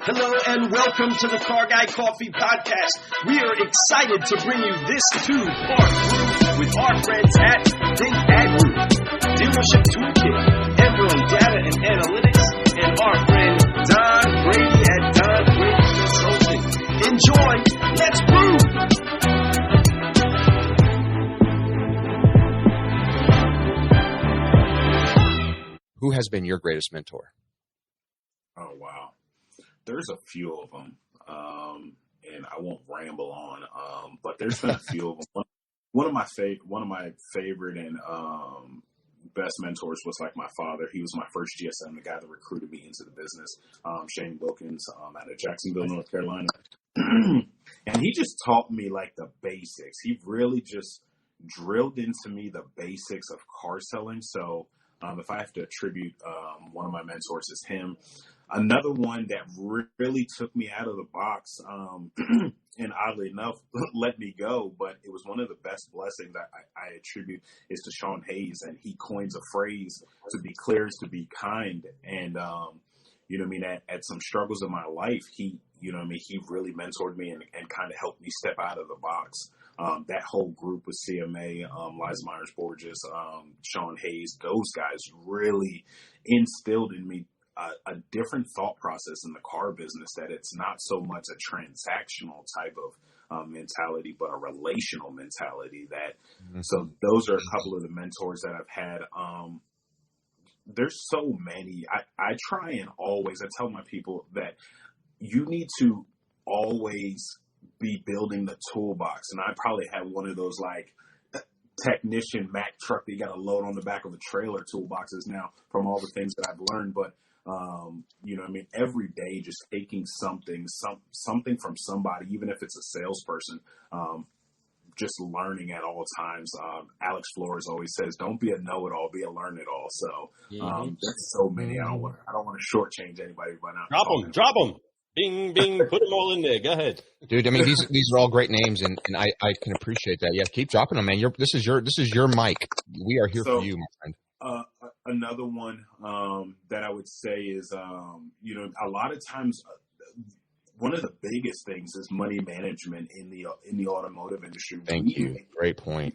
Hello and welcome to the Car Guy Coffee Podcast. We are excited to bring you this 2-part brew with our friends at Think Brew, Dealership Toolkit, Everyone Data and Analytics, and our friend Don Brady at Don Brady Consulting. Enjoy. Let's brew. Who has been your greatest mentor? Oh, wow. There's a few of them, and I won't ramble on, but there's been a few of them. One of my favorite and best mentors was like my father. He was my first GSM, the guy that recruited me into the business, Shane Wilkins, out of Jacksonville, North Carolina. And he just taught me like the basics. He really just drilled into me the basics of car selling. So if I have to attribute one of my mentors is him. Another one that really took me out of the box, and oddly enough, let me go, but it was one of the best blessings that I attribute is to Sean Hayes, and he coins a phrase, to be clear is to be kind, and, you know what I mean, at some struggles in my life, he really mentored me and kind of helped me step out of the box. That whole group with CMA, Liza Myers-Borges, Sean Hayes, those guys really instilled in me a different thought process in the car business, that it's not so much a transactional type of mentality, but a relational mentality. So those are a couple of the mentors that I've had. There's so many. I try and always, I tell my people that you need to always be building the toolbox. And I probably have one of those like technician Mack truck that you got to load on the back of a trailer toolboxes now from all the things that I've learned. But you know what I mean? Every day, just taking something from somebody, even if it's a salesperson, just learning at all times. Alex Flores always says, "Don't be a know-it-all, be a learn-it-all." So that's so many. I don't want to shortchange anybody by not drop them. Bing, bing, put them all in there. Go ahead, dude. I mean, these are all great names, and I can appreciate that. Yeah, keep dropping them, man. This is your mic. We are here for you, my friend. Another one that I would say is, a lot of times, one of the biggest things is money management in the automotive industry. Thank you. Great point.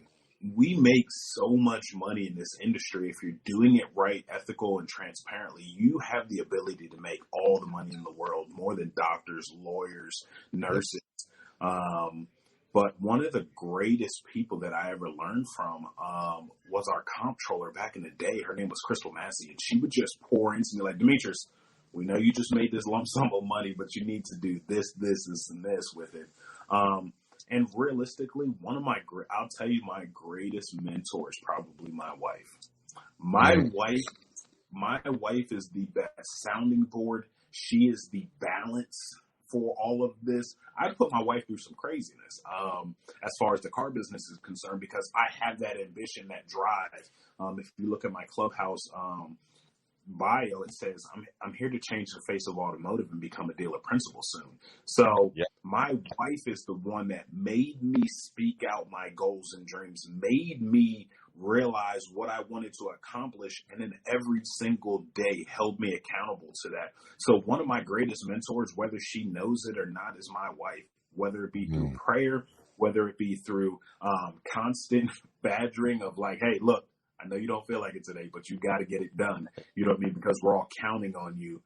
We make so much money in this industry. If you're doing it right, ethical, and transparently, you have the ability to make all the money in the world, more than doctors, lawyers, nurses. But one of the greatest people that I ever learned from was our comptroller back in the day. Her name was Crystal Massey, and she would just pour into me like, "Demetrius, we know you just made this lump sum of money, but you need to do this, and this with it." And realistically, I'll tell you, my greatest mentor is probably my wife. My wife is the best sounding board. She is the balance for all of this. I put my wife through some craziness as far as the car business is concerned, because I have that ambition, that drive. If you look at my Clubhouse bio, it says I'm here to change the face of automotive and become a dealer principal soon. So My wife is the one that made me speak out my goals and dreams, made me realize what I wanted to accomplish, and then every single day held me accountable to that. So one of my greatest mentors, whether she knows it or not, is my wife, whether it be through prayer, whether it be through constant badgering of like, "Hey, look, I know you don't feel like it today, but you got to get it done." You know what I mean? Because we're all counting on you.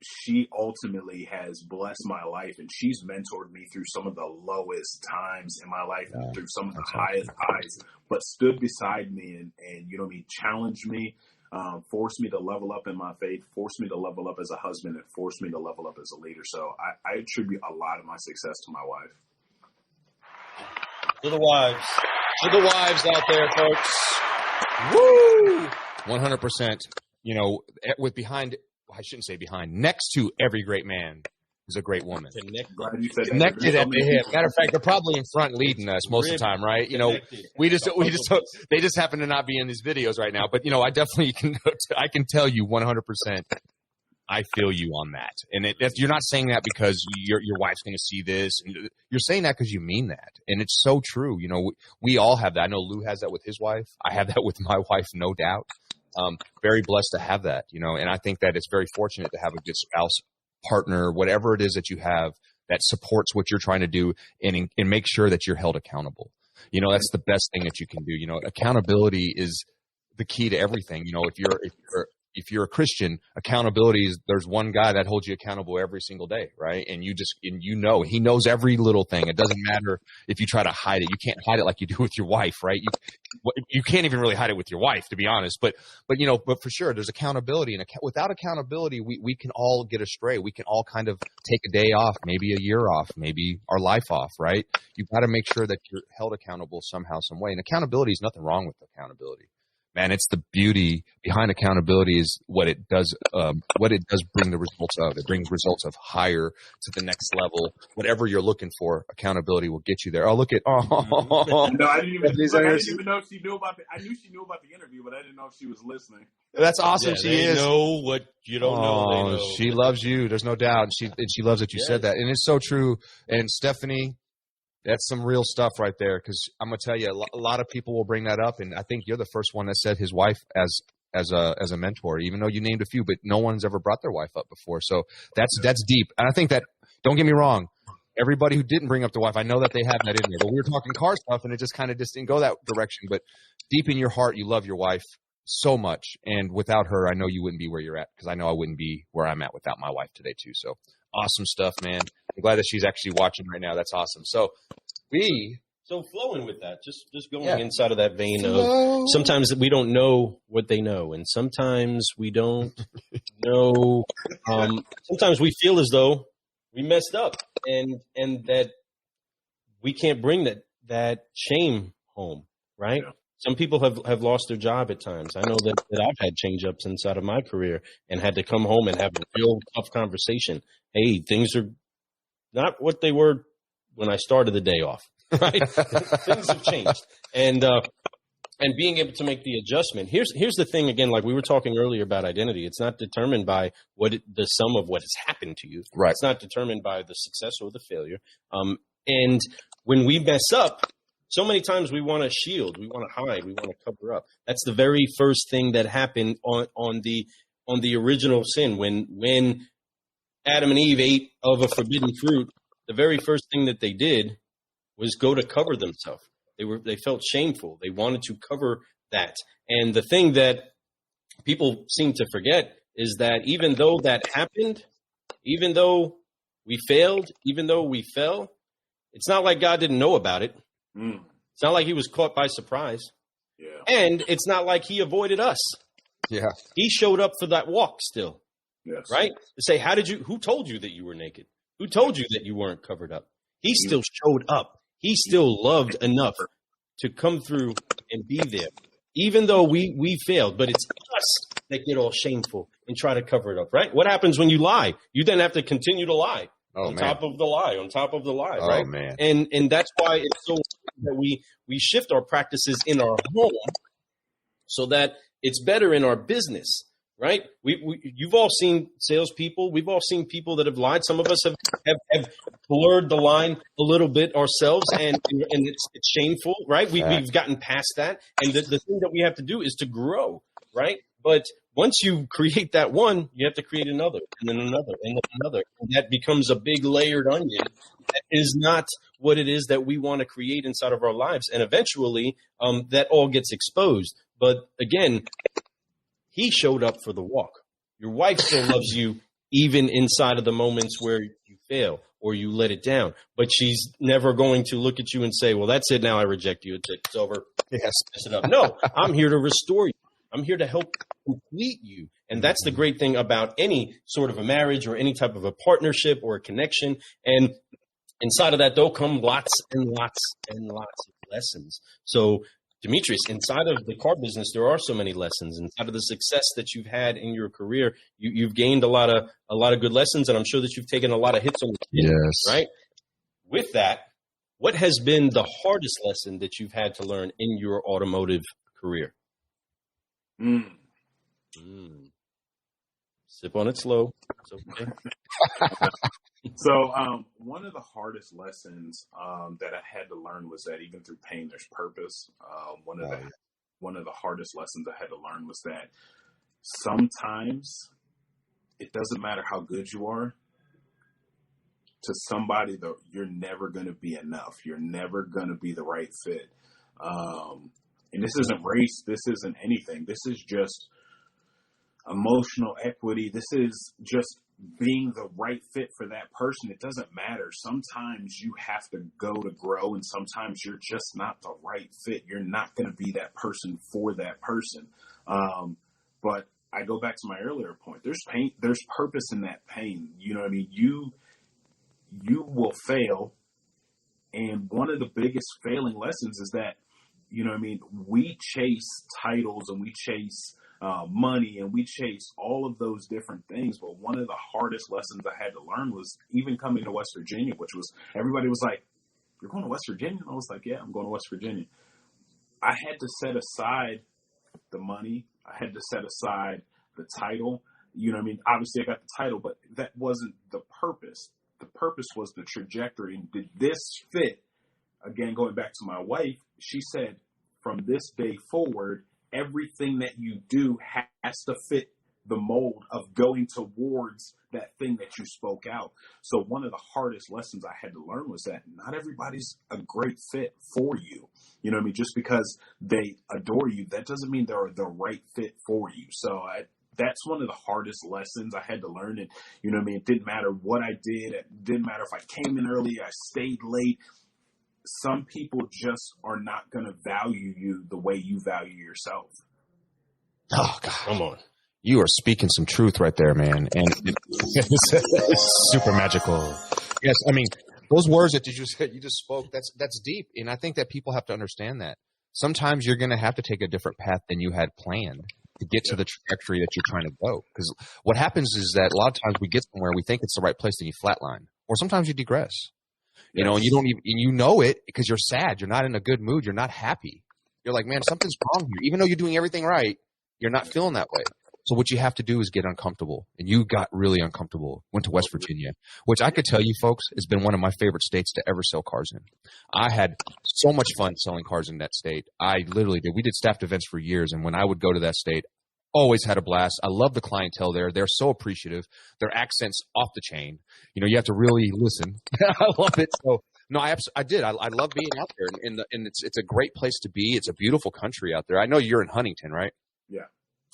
She ultimately has blessed my life, and she's mentored me through some of the lowest times in my life, and through some of the highest highs, but stood beside me and you know what I mean, challenged me, forced me to level up in my faith, forced me to level up as a husband, and forced me to level up as a leader. So I attribute a lot of my success to my wife. To the wives out there, folks. Woo! 100%. You know, I shouldn't say behind. Next to every great man is a great woman. Connected at the hip. Matter of fact, they're probably in front leading us most of the time, right? You know, they just happen to not be in these videos right now. But you know, I definitely I can tell you 100%. I feel you on that. And you're not saying that because your wife's going to see this. You're saying that because you mean that. And it's so true. You know, we all have that. I know Lou has that with his wife. I have that with my wife, no doubt. Very blessed to have that, you know, and I think that it's very fortunate to have a good spouse partner, whatever it is that you have that supports what you're trying to do, and make sure that you're held accountable. You know, that's the best thing that you can do. You know, accountability is the key to everything. You know, if you're a Christian, accountability is, there's one guy that holds you accountable every single day, right? And he knows every little thing. It doesn't matter if you try to hide it. You can't hide it like you do with your wife, right? You can't even really hide it with your wife, to be honest. But for sure, there's accountability, and without accountability, we can all get astray. We can all kind of take a day off, maybe a year off, maybe our life off, right? You've got to make sure that you're held accountable somehow, some way. And accountability is nothing wrong with accountability. Man, it's the beauty behind accountability is what it does bring the results of. It brings results of higher to the next level. Whatever you're looking for, accountability will get you there. Oh, look at No, I didn't even know if she knew about I knew she knew about the interview, but I didn't know if she was listening. That's awesome. Yeah, she they is. know what you don't know. She loves you. There's no doubt. And she loves that you said that. And it's so true. And Stephanie, that's some real stuff right there, because I'm going to tell you, a lot of people will bring that up, and I think you're the first one that said his wife as a mentor, even though you named a few, but no one's ever brought their wife up before. So that's deep. And I think that, don't get me wrong, everybody who didn't bring up their wife, I know that they have that in there. But we were talking car stuff, and it just kind of didn't go that direction. But deep in your heart, you love your wife so much, and without her, I know you wouldn't be where you're at, because I know I wouldn't be where I'm at without my wife today too. So awesome stuff, man. I'm glad that she's actually watching right now. That's awesome. So flowing with that, just going inside of that vein of sometimes we don't know what they know, and sometimes we don't know. Sometimes we feel as though we messed up, and that we can't bring that shame home, right? Yeah. Some people have lost their job at times. I know that I've had change ups inside of my career and had to come home and have a real tough conversation. Hey, things are not what they were when I started the day off, right? Things have changed. And being able to make the adjustment. Here's the thing, again, like we were talking earlier about identity. It's not determined by the sum of what has happened to you. Right. It's not determined by the success or the failure. And when we mess up, so many times we want to shield, we want to hide, we want to cover up. That's the very first thing that happened on the original sin. When Adam and Eve ate of a forbidden fruit, the very first thing that they did was go to cover themselves. They felt shameful. They wanted to cover that. And the thing that people seem to forget is that even though that happened, even though we failed, even though we fell, it's not like God didn't know about it. It's not like he was caught by surprise. Yeah. And it's not like he avoided us. Yeah. He showed up for that walk still. Yes. Right? To say, who told you that you were naked? Who told you that you weren't covered up? He still showed up. He still loved enough to come through and be there, even though we failed. But it's us that get all shameful and try to cover it up, right? What happens when you lie? You then have to continue to lie top of the lie, on top of the lie, right? Oh, man. And that's why it's so that we shift our practices in our home so that it's better in our business. Right? You've all seen salespeople. We've all seen people that have lied. Some of us have blurred the line a little bit ourselves, and it's shameful, right? We've gotten past that. And the thing that we have to do is to grow, right? But once you create that one, you have to create another, and then another, and then another. And that becomes a big layered onion. That is not what it is that we want to create inside of our lives. And eventually, that all gets exposed. But again, he showed up for the walk. Your wife still loves you even inside of the moments where you fail or you let it down. But she's never going to look at you and say, well, that's it. Now I reject you. It's over. Yes. Mess it up. No, I'm here to restore you. I'm here to help complete you. And that's the great thing about any sort of a marriage or any type of a partnership or a connection. And inside of that, though, come lots and lots and lots of lessons. So Dimitrius, inside of the car business, there are so many lessons. Inside of the success that you've had in your career, you've gained a lot of good lessons, and I'm sure that you've taken a lot of hits on the chin, right? With that, what has been the hardest lesson that you've had to learn in your automotive career? Sip on it slow. It's okay. So one of the hardest lessons that I had to learn was that even through pain, there's purpose. One of the hardest lessons I had to learn was that sometimes it doesn't matter how good you are. to somebody that you're never going to be enough. You're never going to be the right fit. And this isn't race. This isn't anything. This is just emotional equity. This is just being the right fit for that person. It doesn't matter. Sometimes you have to go to grow, and sometimes you're just not the right fit. You're not going to be that person for that person. But I go back to my earlier point. There's pain. There's purpose in that pain. You know what I mean? You will fail. And one of the biggest failing lessons is that, you know what I mean, we chase titles and we chase money and we chase all of those different things. But one of the hardest lessons I had to learn was even coming to West Virginia, which was, everybody was like, "You're going to West Virginia?" And I was like, "Yeah, I'm going to West Virginia." I had to set aside the money. I had to set aside the title. You know what I mean? Obviously I got the title, but that wasn't the purpose. The purpose was the trajectory. And did this fit? Again, going back to my wife, she said, from this day forward, everything that you do has to fit the mold of going towards that thing that you spoke out. So one of the hardest lessons I had to learn was that not everybody's a great fit for you. You know what I mean? Just because they adore you, that doesn't mean they're the right fit for you. So that's one of the hardest lessons I had to learn. And, you know what I mean? It didn't matter what I did. It didn't matter if I came in early, I stayed late. Some people just are not going to value you the way you value yourself. Oh, God. Come on. You are speaking some truth right there, man. And it's super magical. Yes, I mean, those words that you just spoke, that's deep. And I think that people have to understand that. Sometimes you're going to have to take a different path than you had planned to get to the trajectory that you're trying to go. Because what happens is that a lot of times we get somewhere, we think it's the right place, and you flatline. Or sometimes you digress. You know, and you don't even, and you know it because you're sad. You're not in a good mood. You're not happy. You're like, man, something's wrong here. Even though you're doing everything right, you're not feeling that way. So what you have to do is get uncomfortable. And you got really uncomfortable. Went to West Virginia, which I could tell you folks has been one of my favorite states to ever sell cars in. I had so much fun selling cars in that state. I literally did. We did staffed events for years. And when I would go to that state, always had a blast. I love the clientele there. They're so appreciative. Their accent's off the chain. You know, you have to really listen. I love it. So no, I did. I love being out there, and it's a great place to be. It's a beautiful country out there. I know you're in Huntington, right? Yeah.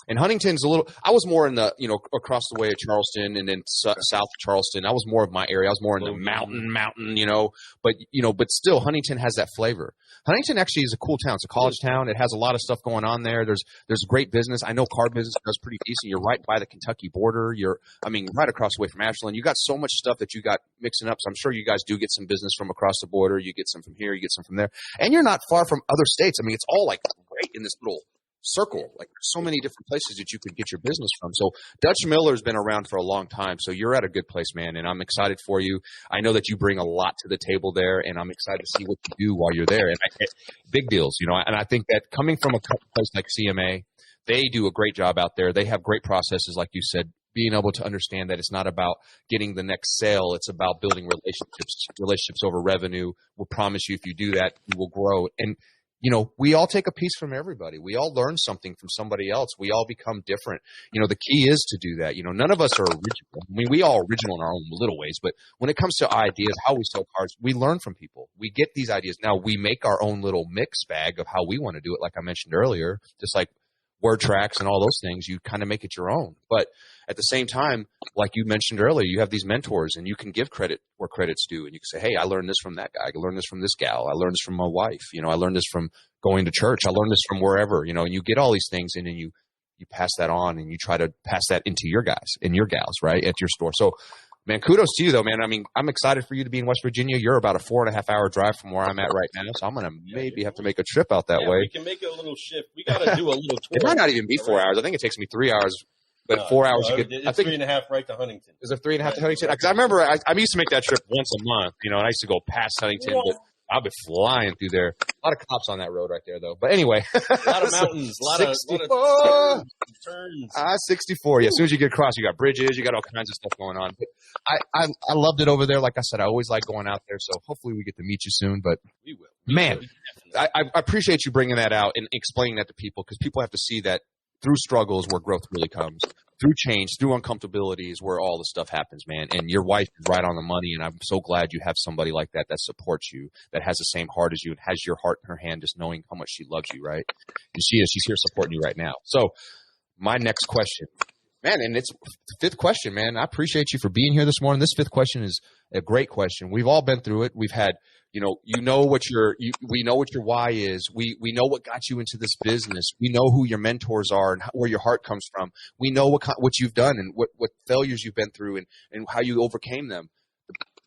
And Huntington's a little – I was more in the – you know, across the way of Charleston and then south of Charleston. I was more of my area. I was more in the mountain, you know. But still, Huntington has that flavor. Huntington actually is a cool town. It's a college town. It has a lot of stuff going on there. There's great business. I know car business does pretty decent. You're right by the Kentucky border. Right across the way from Ashland. You got so much stuff that you got mixing up. So I'm sure you guys do get some business from across the border. You get some from here. You get some from there. And you're not far from other states. I mean, it's all like right in this little circle. Like there's so many different places that you could get your business from. So Dutch Miller's been around for a long time. So you're at a good place, man. And I'm excited for you. I know that you bring a lot to the table there, and I'm excited to see what you do while you're there. And big deals, you know. And I think that coming from a place like CMA, they do a great job out there. They have great processes, like you said, being able to understand that it's not about getting the next sale. It's about building relationships over revenue. We'll promise you if you do that, you will grow. And you know, we all take a piece from everybody. We all learn something from somebody else. We all become different. You know, the key is to do that. You know, none of us are original. I mean, we all are original in our own little ways, but when it comes to ideas, how we sell cars, we learn from people. We get these ideas. Now, we make our own little mix bag of how we want to do it, like I mentioned earlier, just like word tracks and all those things. You kind of make it your own. But at the same time, like you mentioned earlier, you have these mentors, and you can give credit where credit's due. And you can say, hey, I learned this from that guy. I learned this from this gal. I learned this from my wife. You know, I learned this from going to church. I learned this from wherever, you know, and you get all these things, and then you pass that on, and you try to pass that into your guys and your gals, right, at your store. So, man, kudos to you, though, man. I mean, I'm excited for you to be in West Virginia. You're about a 4.5-hour drive from where I'm at right now, so I'm going to maybe have to make a trip out that way. We can make a little shift. We got to do a little tour. It might not even be 4 hours. I think it takes me 3 hours. But 4 hours, you could. It's 3.5 right to Huntington. Is it 3.5 to Huntington? Because I remember I used to make that trip once a month, you know, and I used to go past Huntington, but I've been flying through there. A lot of cops on that road right there, though. But anyway, a lot of mountains, a lot of turns. 64. Yeah, as soon as you get across, you got bridges, you got all kinds of stuff going on. But I loved it over there. Like I said, I always like going out there. So hopefully we get to meet you soon. But we will. Man, I appreciate you bringing that out and explaining that to people, because people have to see that through struggles where growth really comes. through change, through uncomfortability is where all the stuff happens, man. And your wife is right on the money, and I'm so glad you have somebody like that supports you, that has the same heart as you, and has your heart in her hand, just knowing how much she loves you, right? And she's here supporting you right now. So my next question, man, and it's the fifth question, man. I appreciate you for being here this morning. This fifth question is a great question. We've all been through it. We've had, we know what your why is. We know what got you into this business. We know who your mentors are and where your heart comes from. We know what you've done and what failures you've been through and how you overcame them.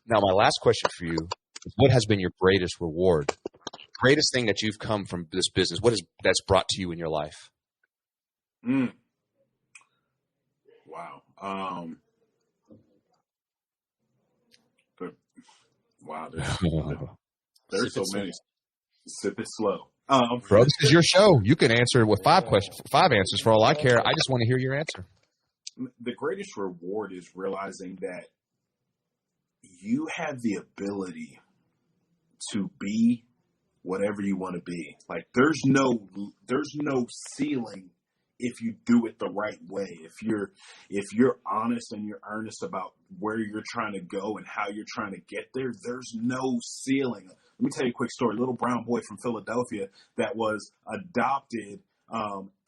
Now, my last question for you is, what has been your greatest reward? Greatest thing that you've come from this business? That's brought to you in your life? Wow. There's so many. Sip it slow. Bro, this is your show. You can answer with 5 answers for all I care. I just want to hear your answer. The greatest reward is realizing that you have the ability to be whatever you want to be. Like there's no ceiling if you do it the right way. If you're honest and you're earnest about where you're trying to go and how you're trying to get there, there's no ceiling. Let me tell you a quick story. A little brown boy from Philadelphia that was adopted,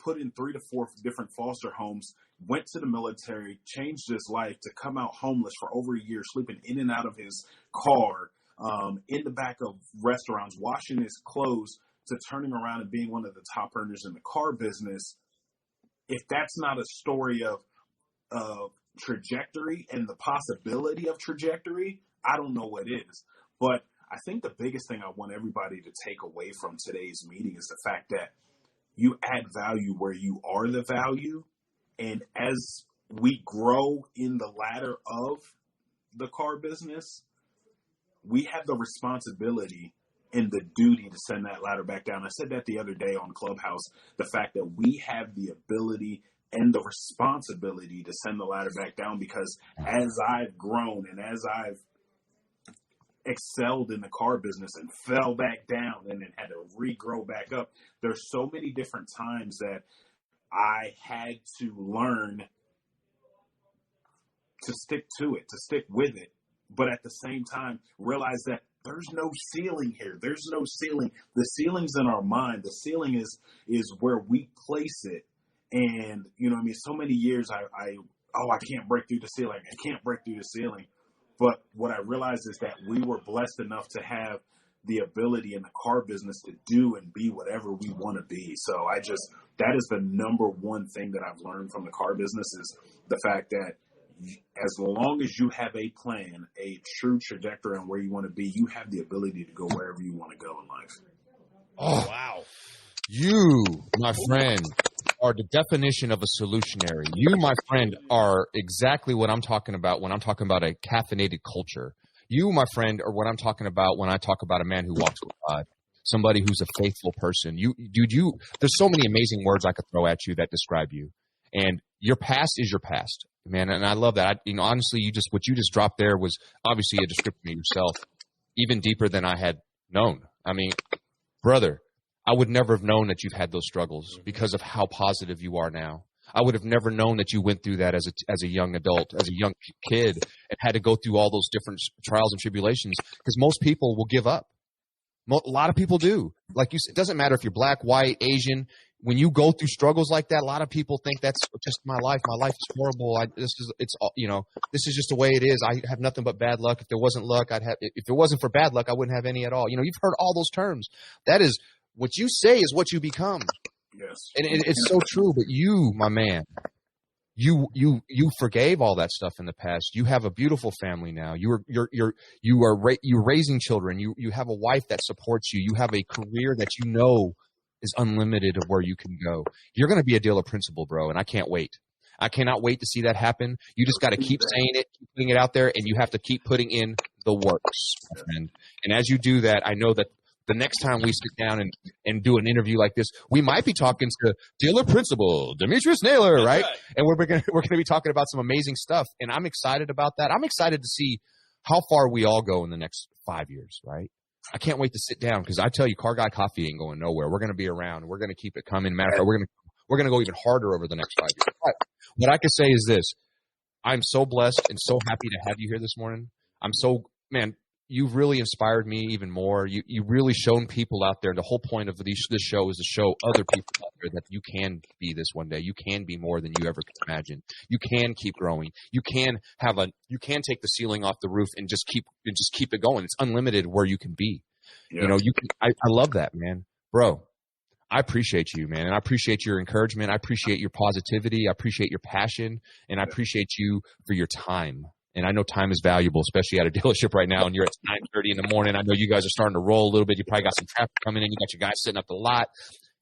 put in 3 to 4 different foster homes, went to the military, changed his life to come out homeless for over a year, sleeping in and out of his car, in the back of restaurants, washing his clothes, to turning around and being one of the top earners in the car business. If that's not a story of trajectory and the possibility of trajectory, I don't know what is. But I think the biggest thing I want everybody to take away from today's meeting is the fact that you add value where you are the value. And as we grow in the ladder of the car business, we have the responsibility and the duty to send that ladder back down. I said that the other day on Clubhouse, the fact that we have the ability and the responsibility to send the ladder back down, because as I've grown and as I've excelled in the car business and fell back down and then had to regrow back up, there's so many different times that I had to learn to stick to it, to stick with it, but at the same time realize that there's no ceiling here. There's no ceiling. The ceiling's in our mind. The ceiling is where we place it. And, so many years I can't break through the ceiling. I can't break through the ceiling. But what I realized is that we were blessed enough to have the ability in the car business to do and be whatever we want to be. So that is the number one thing that I've learned from the car business, is the fact that as long as you have a plan, a true trajectory on where you want to be, you have the ability to go wherever you want to go in life. Oh, wow. You, my friend, are the definition of a solutionary. You, my friend, are exactly what I'm talking about when I'm talking about a caffeinated culture. You, my friend, are what I'm talking about when I talk about a man who walks with God, somebody who's a faithful person. There's so many amazing words I could throw at you that describe you. And your past is your past, man. And I love that. Honestly, what you just dropped there was obviously a description of yourself, even deeper than I had known. I mean, brother, I would never have known that you've had those struggles because of how positive you are now. I would have never known that you went through that as a young adult, as a young kid, and had to go through all those different trials and tribulations, because most people will give up. A lot of people do. Like you said, it doesn't matter if you're black, white, Asian. When you go through struggles like that, a lot of people think that's just my life. My life is horrible. This is just the way it is. I have nothing but bad luck. If there wasn't luck, if it wasn't for bad luck, I wouldn't have any at all. You've heard all those terms. That is what you say is what you become. Yes. And it's so true. But you, my man, you forgave all that stuff in the past. You have a beautiful family now. You're raising children. You have a wife that supports you. You have a career that is unlimited of where you can go. You're going to be a dealer principal, bro, and I can't wait. I cannot wait to see that happen. You just got to keep saying it, keep putting it out there, and you have to keep putting in the works, my friend. And as you do that, I know that the next time we sit down and do an interview like this, we might be talking to dealer principal Dimitrius Naylor, right? And we're going to be talking about some amazing stuff, and I'm excited about that. I'm excited to see how far we all go in the next 5 years, right? I can't wait to sit down, because I tell you, Car Guy Coffee ain't going nowhere. We're going to be around. We're going to keep it coming. Matter of fact, we're We're going to go even harder over the next 5 years. But what I can say is this. I'm so blessed and so happy to have you here this morning. Man, you've really inspired me even more. You really shown people out there. The whole point of this show is to show other people out there that you can be this one day. You can be more than you ever could imagine. You can keep growing. You can take the ceiling off the roof and just keep it going. It's unlimited where you can be. Yeah. I love that, man. Bro, I appreciate you, man. And I appreciate your encouragement. I appreciate your positivity. I appreciate your passion. And I appreciate you for your time. And I know time is valuable, especially at a dealership right now. And you're at 9:30 in the morning. I know you guys are starting to roll a little bit. You probably got some traffic coming in. You got your guys sitting up the lot.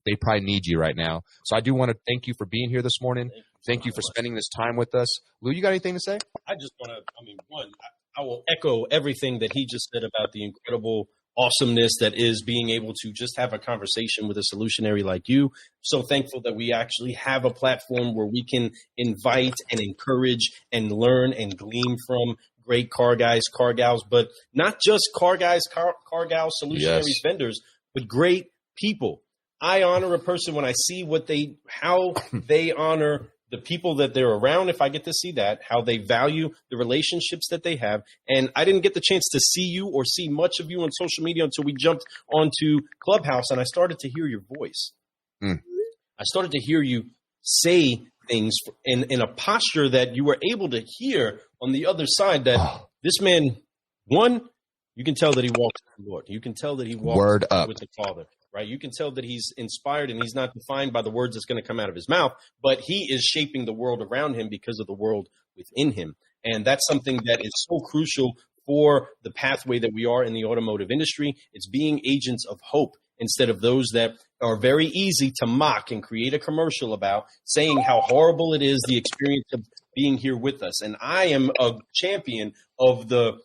They probably need you right now. So I do want to thank you for being here this morning. Thank you for spending this time with us. Lou, you got anything to say? I just want to, I will echo everything that he just said about the incredible awesomeness that is being able to just have a conversation with a solutionary like you. So thankful that we actually have a platform where we can invite and encourage and learn and glean from great car guys, car gals, but not just car guys, car gals, solutionaries, vendors, but great people. I honor a person when I see how they honor the people that they're around, if I get to see that, how they value the relationships that they have. And I didn't get the chance to see you or see much of you on social media until we jumped onto Clubhouse, and I started to hear your voice. I started to hear you say things in a posture that you were able to hear on the other side that this man, one, you can tell that he walks with the Lord. You can tell that he walks with the Father. Right? You can tell that he's inspired and he's not defined by the words that's going to come out of his mouth, but he is shaping the world around him because of the world within him. And that's something that is so crucial for the pathway that we are in the automotive industry. It's being agents of hope instead of those that are very easy to mock and create a commercial about, saying how horrible it is, the experience of being here with us. And I am a champion of the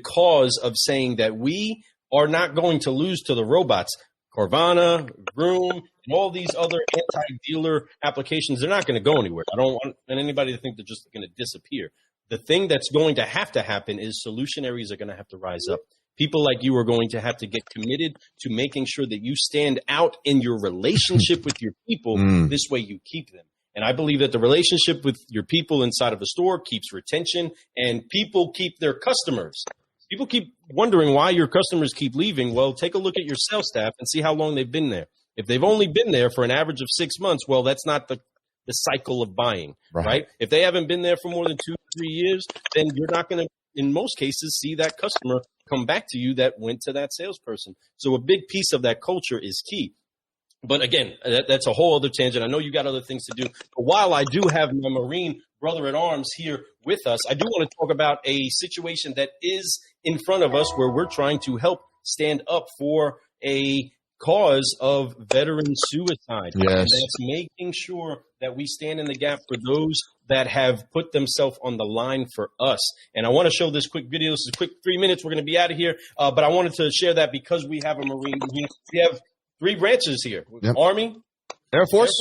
cause of saying that we are not going to lose to the robots. Carvana, Brew, and all these other anti-dealer applications, they're not going to go anywhere. I don't want anybody to think they're just going to disappear. The thing that's going to happen is solutionaries are going to have to rise up. People like you are going to have to get committed to making sure that you stand out in your relationship with your people. This way you keep them. And I believe that the relationship with your people inside of a store keeps retention, and people keep their customers. People keep wondering why your customers keep leaving. Well, take a look at your sales staff and see how long they've been there. If they've only been there for an average of 6 months, well, that's not the cycle of buying, right? If they haven't been there for more than 2 or 3 years, then you're not going to, in most cases, see that customer come back to you that went to that salesperson. So a big piece of that culture is key. But again, that's a whole other tangent. I know you got other things to do. But while I do have my Marine brother-at-arms here with us, I do want to talk about a situation that is in front of us where we're trying to help stand up for a cause of veteran suicide. Yes. And that's making sure that we stand in the gap for those that have put themselves on the line for us. And I want to show this quick video. This is a quick 3 minutes. We're going to be out of here. But I wanted to share that because we have a Marine. We have 3 branches here: Army, Air Force,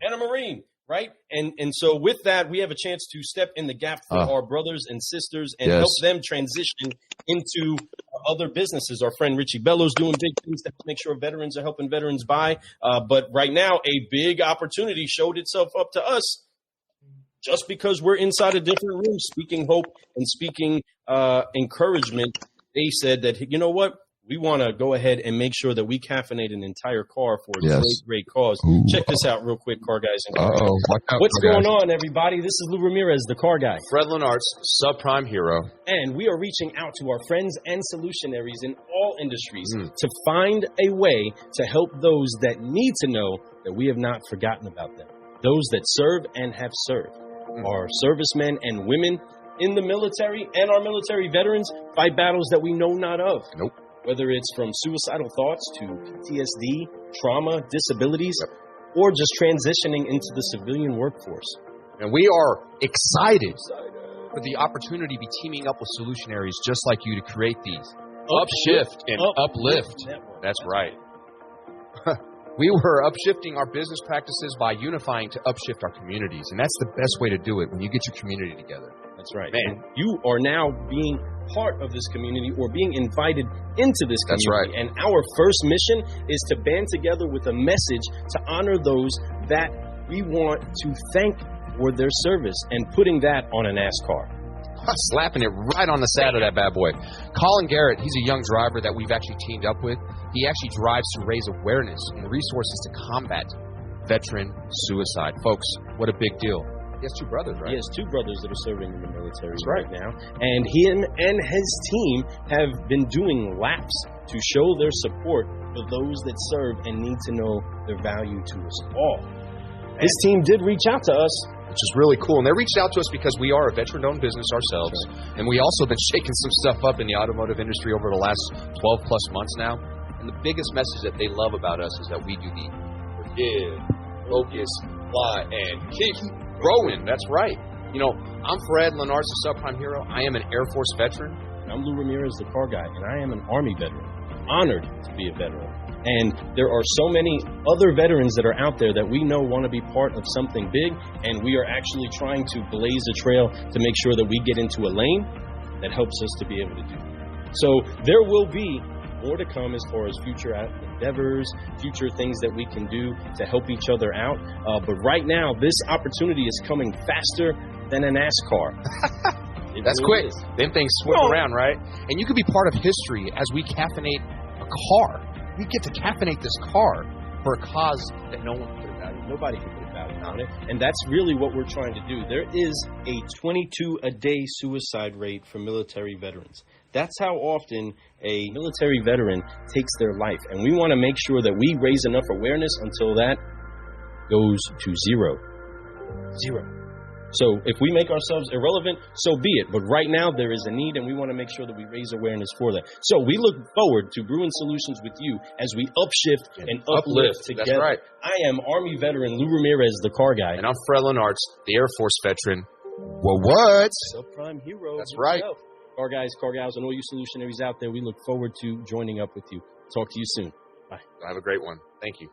and a Marine. Right. And so with that, we have a chance to step in the gap for our brothers and sisters and help them transition into other businesses. Our friend Richie Bellows doing big things to make sure veterans are helping veterans buy. But right now, a big opportunity showed itself up to us just because we're inside a different room, speaking hope and speaking encouragement. They said that, you know what? We want to go ahead and make sure that we caffeinate an entire car for a great cause. Ooh. Check this out real quick, car guys. And car guys. What's going on, everybody? This is Lou Ramirez, the car guy. Fred Lenart's subprime hero. And we are reaching out to our friends and solutionaries in all industries to find a way to help those that need to know that we have not forgotten about them. Those that serve and have served. Our servicemen and women in the military and our military veterans fight battles that we know not of. Nope. Whether it's from suicidal thoughts to PTSD, trauma, disabilities, or just transitioning into the civilian workforce. And we are excited for the opportunity to be teaming up with solutionaries just like you to create these. Upshift and uplift. That's right. We were upshifting our business practices by unifying to upshift our communities. And that's the best way to do it, when you get your community together. That's right. Man. And you are now being part of this community, or being invited into this community. That's right. And our first mission is to band together with a message to honor those that we want to thank for their service, and putting that on a NASCAR. Slapping it right on the side of that bad boy. Colin Garrett, he's a young driver that we've actually teamed up with. He actually drives to raise awareness and resources to combat veteran suicide. Folks, what a big deal. He has two brothers, right? He has two brothers that are serving in the military right now. And him and his team have been doing laps to show their support for those that serve and need to know their value to us all. His team did reach out to us, which is really cool. And they reached out to us because we are a veteran-owned business ourselves. Right. And we also been shaking some stuff up in the automotive industry over the last 12-plus months now. And the biggest message that they love about us is that we do the forgive, focus, fly, and keep growing. That's right. You know, I'm Fred Lenars, the Subprime Hero. I am an Air Force veteran. I'm Lou Ramirez, the car guy, and I am an Army veteran. Honored to be a veteran. And there are so many other veterans that are out there that we know want to be part of something big, and we are actually trying to blaze a trail to make sure that we get into a lane that helps us to be able to do that. So there will be more to come as far as future endeavors, future things that we can do to help each other out. But right now, this opportunity is coming faster than a NASCAR. That's really quick. is. Them things swing around, right? And you could be part of history as we caffeinate a car. We get to caffeinate this car for a cause that no one could have valued. Nobody can put a value on it. And that's really what we're trying to do. There is a 22-a-day suicide rate for military veterans. That's how often a military veteran takes their life. And we want to make sure that we raise enough awareness until that goes to zero. Zero. So if we make ourselves irrelevant, so be it. But right now there is a need, and we want to make sure that we raise awareness for that. So we look forward to brewing solutions with you as we upshift and uplift together. That's right. I am Army veteran Lou Ramirez, the car guy. And I'm Fred Lenarts, the Air Force veteran. Well, what? Subprime Hero. That's right. Car guys, car gals, and all you solutionaries out there, we look forward to joining up with you. Talk to you soon. Bye. Have a great one. Thank you.